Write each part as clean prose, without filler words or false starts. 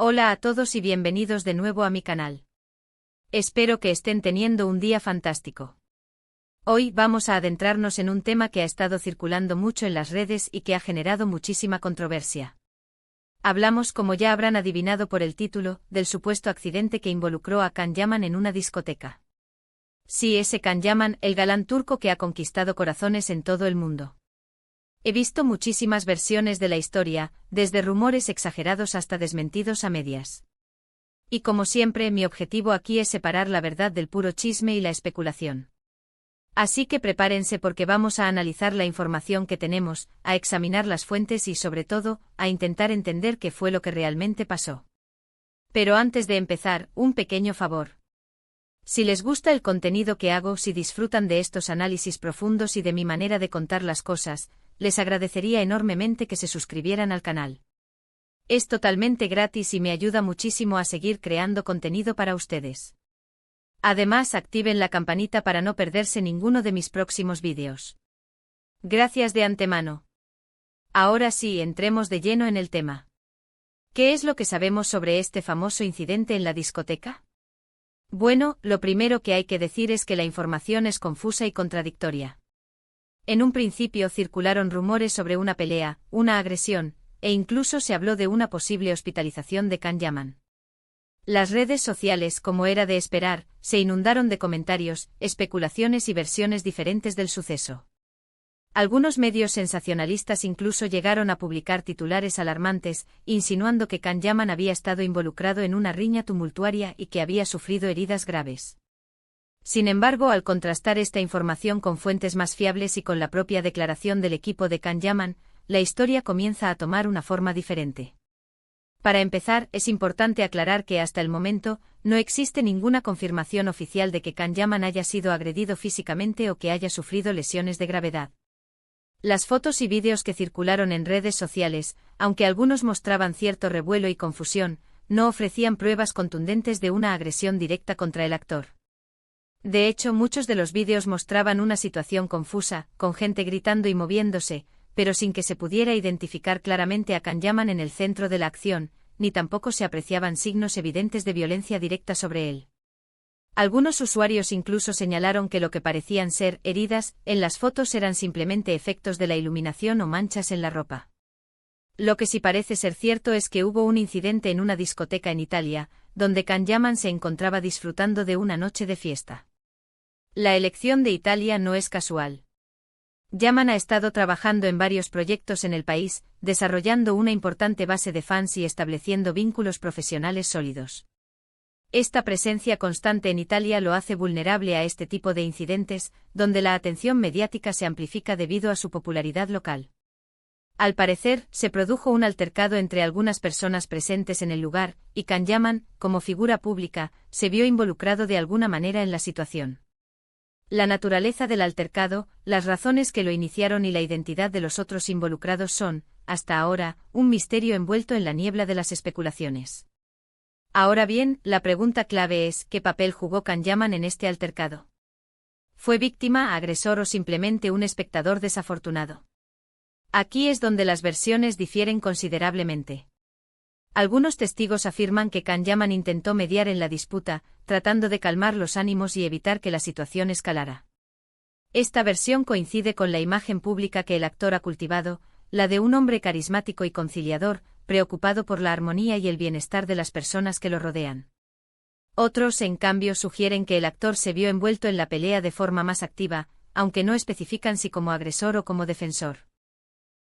Hola a todos y bienvenidos de nuevo a mi canal. Espero que estén teniendo un día fantástico. Hoy vamos a adentrarnos en un tema que ha estado circulando mucho en las redes y que ha generado muchísima controversia. Hablamos, como ya habrán adivinado por el título, del supuesto accidente que involucró a Can Yaman en una discoteca. Sí, ese Can Yaman, el galán turco que ha conquistado corazones en todo el mundo. He visto muchísimas versiones de la historia, desde rumores exagerados hasta desmentidos a medias. Y como siempre, mi objetivo aquí es separar la verdad del puro chisme y la especulación. Así que prepárense porque vamos a analizar la información que tenemos, a examinar las fuentes y sobre todo, a intentar entender qué fue lo que realmente pasó. Pero antes de empezar, un pequeño favor. Si les gusta el contenido que hago, si disfrutan de estos análisis profundos y de mi manera de contar las cosas, les agradecería enormemente que se suscribieran al canal. Es totalmente gratis y me ayuda muchísimo a seguir creando contenido para ustedes. Además, activen la campanita para no perderse ninguno de mis próximos vídeos. Gracias de antemano. Ahora sí, entremos de lleno en el tema. ¿Qué es lo que sabemos sobre este famoso incidente en la discoteca? Bueno, lo primero que hay que decir es que la información es confusa y contradictoria. En un principio circularon rumores sobre una pelea, una agresión, e incluso se habló de una posible hospitalización de Can Yaman. Las redes sociales, como era de esperar, se inundaron de comentarios, especulaciones y versiones diferentes del suceso. Algunos medios sensacionalistas incluso llegaron a publicar titulares alarmantes, insinuando que Can Yaman había estado involucrado en una riña tumultuaria y que había sufrido heridas graves. Sin embargo, al contrastar esta información con fuentes más fiables y con la propia declaración del equipo de Can Yaman, la historia comienza a tomar una forma diferente. Para empezar, es importante aclarar que hasta el momento, no existe ninguna confirmación oficial de que Can Yaman haya sido agredido físicamente o que haya sufrido lesiones de gravedad. Las fotos y vídeos que circularon en redes sociales, aunque algunos mostraban cierto revuelo y confusión, no ofrecían pruebas contundentes de una agresión directa contra el actor. De hecho, muchos de los vídeos mostraban una situación confusa, con gente gritando y moviéndose, pero sin que se pudiera identificar claramente a Can Yaman en el centro de la acción, ni tampoco se apreciaban signos evidentes de violencia directa sobre él. Algunos usuarios incluso señalaron que lo que parecían ser heridas en las fotos eran simplemente efectos de la iluminación o manchas en la ropa. Lo que sí parece ser cierto es que hubo un incidente en una discoteca en Italia, donde Can Yaman se encontraba disfrutando de una noche de fiesta. La elección de Italia no es casual. Yaman ha estado trabajando en varios proyectos en el país, desarrollando una importante base de fans y estableciendo vínculos profesionales sólidos. Esta presencia constante en Italia lo hace vulnerable a este tipo de incidentes, donde la atención mediática se amplifica debido a su popularidad local. Al parecer, se produjo un altercado entre algunas personas presentes en el lugar, y Can Yaman, como figura pública, se vio involucrado de alguna manera en la situación. La naturaleza del altercado, las razones que lo iniciaron y la identidad de los otros involucrados son, hasta ahora, un misterio envuelto en la niebla de las especulaciones. Ahora bien, la pregunta clave es, ¿qué papel jugó Can Yaman en este altercado? ¿Fue víctima, agresor o simplemente un espectador desafortunado? Aquí es donde las versiones difieren considerablemente. Algunos testigos afirman que Can Yaman intentó mediar en la disputa, tratando de calmar los ánimos y evitar que la situación escalara. Esta versión coincide con la imagen pública que el actor ha cultivado, la de un hombre carismático y conciliador, preocupado por la armonía y el bienestar de las personas que lo rodean. Otros, en cambio, sugieren que el actor se vio envuelto en la pelea de forma más activa, aunque no especifican si como agresor o como defensor.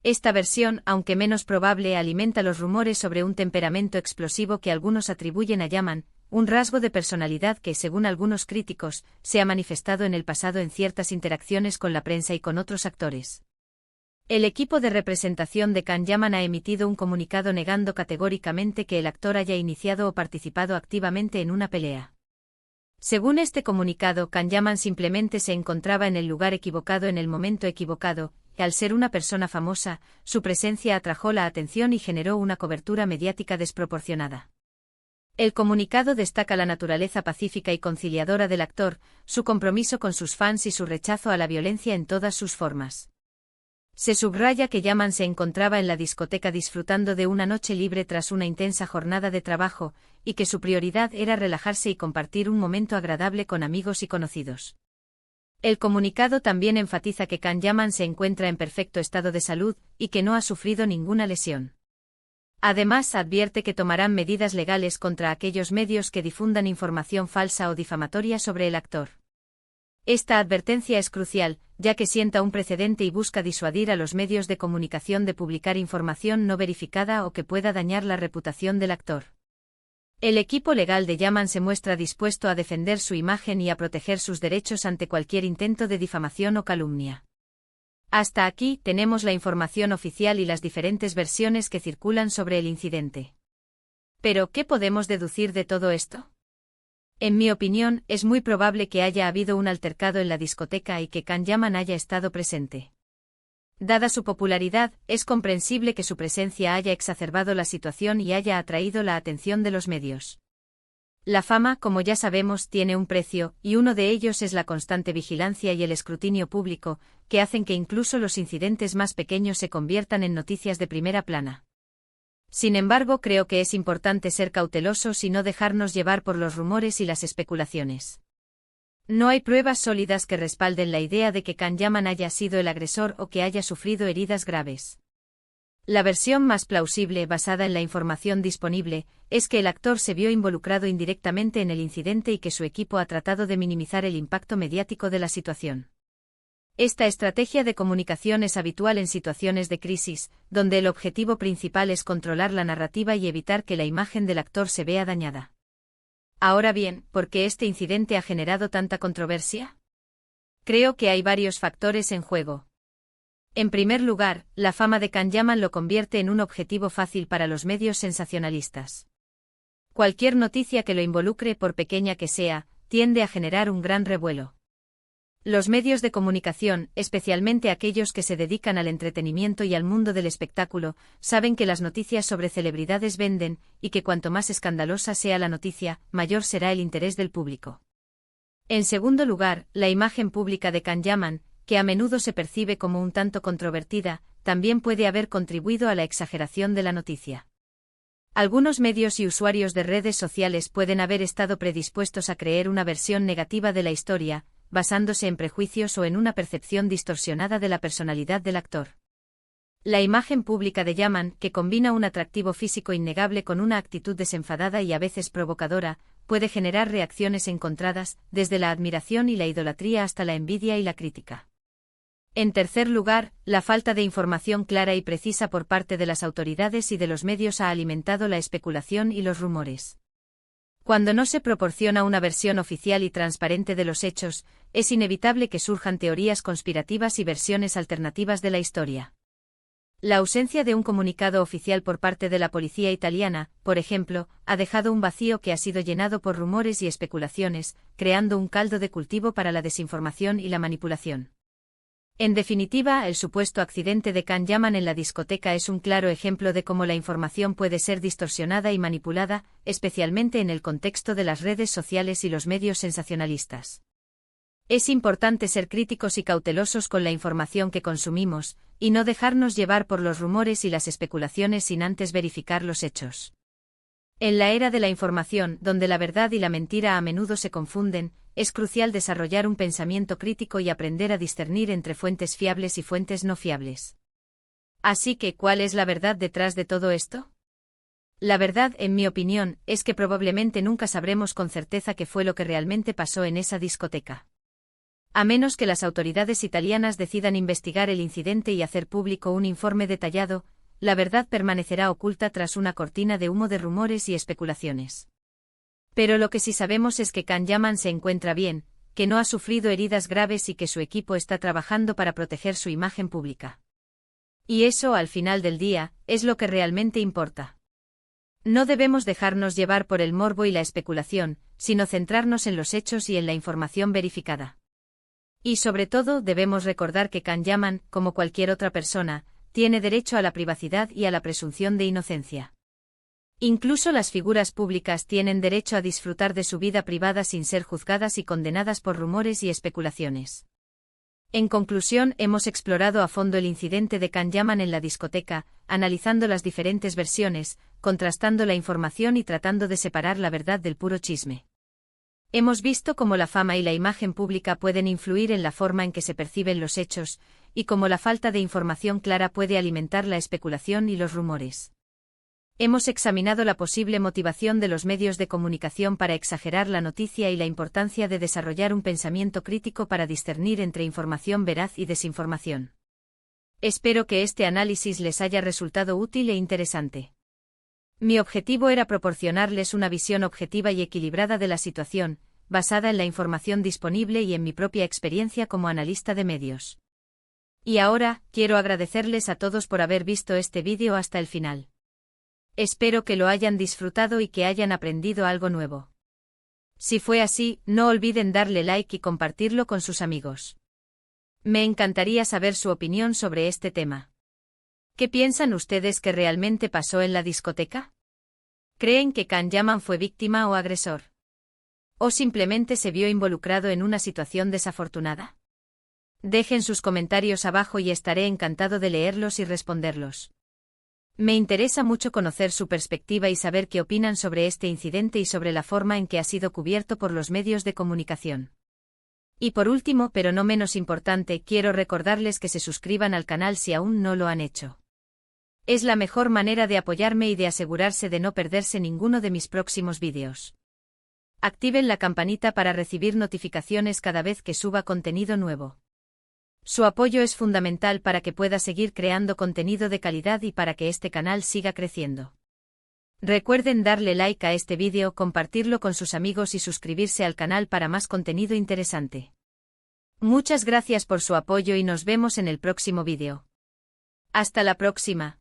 Esta versión, aunque menos probable, alimenta los rumores sobre un temperamento explosivo que algunos atribuyen a Yaman, un rasgo de personalidad que, según algunos críticos, se ha manifestado en el pasado en ciertas interacciones con la prensa y con otros actores. El equipo de representación de Can Yaman ha emitido un comunicado negando categóricamente que el actor haya iniciado o participado activamente en una pelea. Según este comunicado, Can Yaman simplemente se encontraba en el lugar equivocado en el momento equivocado, y al ser una persona famosa, su presencia atrajo la atención y generó una cobertura mediática desproporcionada. El comunicado destaca la naturaleza pacífica y conciliadora del actor, su compromiso con sus fans y su rechazo a la violencia en todas sus formas. Se subraya que Yaman se encontraba en la discoteca disfrutando de una noche libre tras una intensa jornada de trabajo, y que su prioridad era relajarse y compartir un momento agradable con amigos y conocidos. El comunicado también enfatiza que Can Yaman se encuentra en perfecto estado de salud y que no ha sufrido ninguna lesión. Además, advierte que tomarán medidas legales contra aquellos medios que difundan información falsa o difamatoria sobre el actor. Esta advertencia es crucial, ya que sienta un precedente y busca disuadir a los medios de comunicación de publicar información no verificada o que pueda dañar la reputación del actor. El equipo legal de Yaman se muestra dispuesto a defender su imagen y a proteger sus derechos ante cualquier intento de difamación o calumnia. Hasta aquí tenemos la información oficial y las diferentes versiones que circulan sobre el incidente. Pero, ¿qué podemos deducir de todo esto? En mi opinión, es muy probable que haya habido un altercado en la discoteca y que Can Yaman haya estado presente. Dada su popularidad, es comprensible que su presencia haya exacerbado la situación y haya atraído la atención de los medios. La fama, como ya sabemos, tiene un precio, y uno de ellos es la constante vigilancia y el escrutinio público, que hacen que incluso los incidentes más pequeños se conviertan en noticias de primera plana. Sin embargo, creo que es importante ser cautelosos y no dejarnos llevar por los rumores y las especulaciones. No hay pruebas sólidas que respalden la idea de que Can Yaman haya sido el agresor o que haya sufrido heridas graves. La versión más plausible, basada en la información disponible, es que el actor se vio involucrado indirectamente en el incidente y que su equipo ha tratado de minimizar el impacto mediático de la situación. Esta estrategia de comunicación es habitual en situaciones de crisis, donde el objetivo principal es controlar la narrativa y evitar que la imagen del actor se vea dañada. Ahora bien, ¿por qué este incidente ha generado tanta controversia? Creo que hay varios factores en juego. En primer lugar, la fama de Can Yaman lo convierte en un objetivo fácil para los medios sensacionalistas. Cualquier noticia que lo involucre, por pequeña que sea, tiende a generar un gran revuelo. Los medios de comunicación, especialmente aquellos que se dedican al entretenimiento y al mundo del espectáculo, saben que las noticias sobre celebridades venden, y que cuanto más escandalosa sea la noticia, mayor será el interés del público. En segundo lugar, la imagen pública de Can Yaman, que a menudo se percibe como un tanto controvertida, también puede haber contribuido a la exageración de la noticia. Algunos medios y usuarios de redes sociales pueden haber estado predispuestos a creer una versión negativa de la historia, basándose en prejuicios o en una percepción distorsionada de la personalidad del actor. La imagen pública de Yaman, que combina un atractivo físico innegable con una actitud desenfadada y a veces provocadora, puede generar reacciones encontradas, desde la admiración y la idolatría hasta la envidia y la crítica. En tercer lugar, la falta de información clara y precisa por parte de las autoridades y de los medios ha alimentado la especulación y los rumores. Cuando no se proporciona una versión oficial y transparente de los hechos, es inevitable que surjan teorías conspirativas y versiones alternativas de la historia. La ausencia de un comunicado oficial por parte de la policía italiana, por ejemplo, ha dejado un vacío que ha sido llenado por rumores y especulaciones, creando un caldo de cultivo para la desinformación y la manipulación. En definitiva, el supuesto accidente de Can Yaman en la discoteca es un claro ejemplo de cómo la información puede ser distorsionada y manipulada, especialmente en el contexto de las redes sociales y los medios sensacionalistas. Es importante ser críticos y cautelosos con la información que consumimos, y no dejarnos llevar por los rumores y las especulaciones sin antes verificar los hechos. En la era de la información, donde la verdad y la mentira a menudo se confunden, es crucial desarrollar un pensamiento crítico y aprender a discernir entre fuentes fiables y fuentes no fiables. Así que, ¿cuál es la verdad detrás de todo esto? La verdad, en mi opinión, es que probablemente nunca sabremos con certeza qué fue lo que realmente pasó en esa discoteca. A menos que las autoridades italianas decidan investigar el incidente y hacer público un informe detallado, la verdad permanecerá oculta tras una cortina de humo de rumores y especulaciones. Pero lo que sí sabemos es que Can Yaman se encuentra bien, que no ha sufrido heridas graves y que su equipo está trabajando para proteger su imagen pública. Y eso, al final del día, es lo que realmente importa. No debemos dejarnos llevar por el morbo y la especulación, sino centrarnos en los hechos y en la información verificada. Y sobre todo, debemos recordar que Can Yaman, como cualquier otra persona, tiene derecho a la privacidad y a la presunción de inocencia. Incluso las figuras públicas tienen derecho a disfrutar de su vida privada sin ser juzgadas y condenadas por rumores y especulaciones. En conclusión, hemos explorado a fondo el incidente de Can Yaman en la discoteca, analizando las diferentes versiones, contrastando la información y tratando de separar la verdad del puro chisme. Hemos visto cómo la fama y la imagen pública pueden influir en la forma en que se perciben los hechos, y cómo la falta de información clara puede alimentar la especulación y los rumores. Hemos examinado la posible motivación de los medios de comunicación para exagerar la noticia y la importancia de desarrollar un pensamiento crítico para discernir entre información veraz y desinformación. Espero que este análisis les haya resultado útil e interesante. Mi objetivo era proporcionarles una visión objetiva y equilibrada de la situación, basada en la información disponible y en mi propia experiencia como analista de medios. Y ahora, quiero agradecerles a todos por haber visto este vídeo hasta el final. Espero que lo hayan disfrutado y que hayan aprendido algo nuevo. Si fue así, no olviden darle like y compartirlo con sus amigos. Me encantaría saber su opinión sobre este tema. ¿Qué piensan ustedes que realmente pasó en la discoteca? ¿Creen que Can Yaman fue víctima o agresor? ¿O simplemente se vio involucrado en una situación desafortunada? Dejen sus comentarios abajo y estaré encantado de leerlos y responderlos. Me interesa mucho conocer su perspectiva y saber qué opinan sobre este incidente y sobre la forma en que ha sido cubierto por los medios de comunicación. Y por último, pero no menos importante, quiero recordarles que se suscriban al canal si aún no lo han hecho. Es la mejor manera de apoyarme y de asegurarse de no perderse ninguno de mis próximos vídeos. Activen la campanita para recibir notificaciones cada vez que suba contenido nuevo. Su apoyo es fundamental para que pueda seguir creando contenido de calidad y para que este canal siga creciendo. Recuerden darle like a este vídeo, compartirlo con sus amigos y suscribirse al canal para más contenido interesante. Muchas gracias por su apoyo y nos vemos en el próximo vídeo. Hasta la próxima.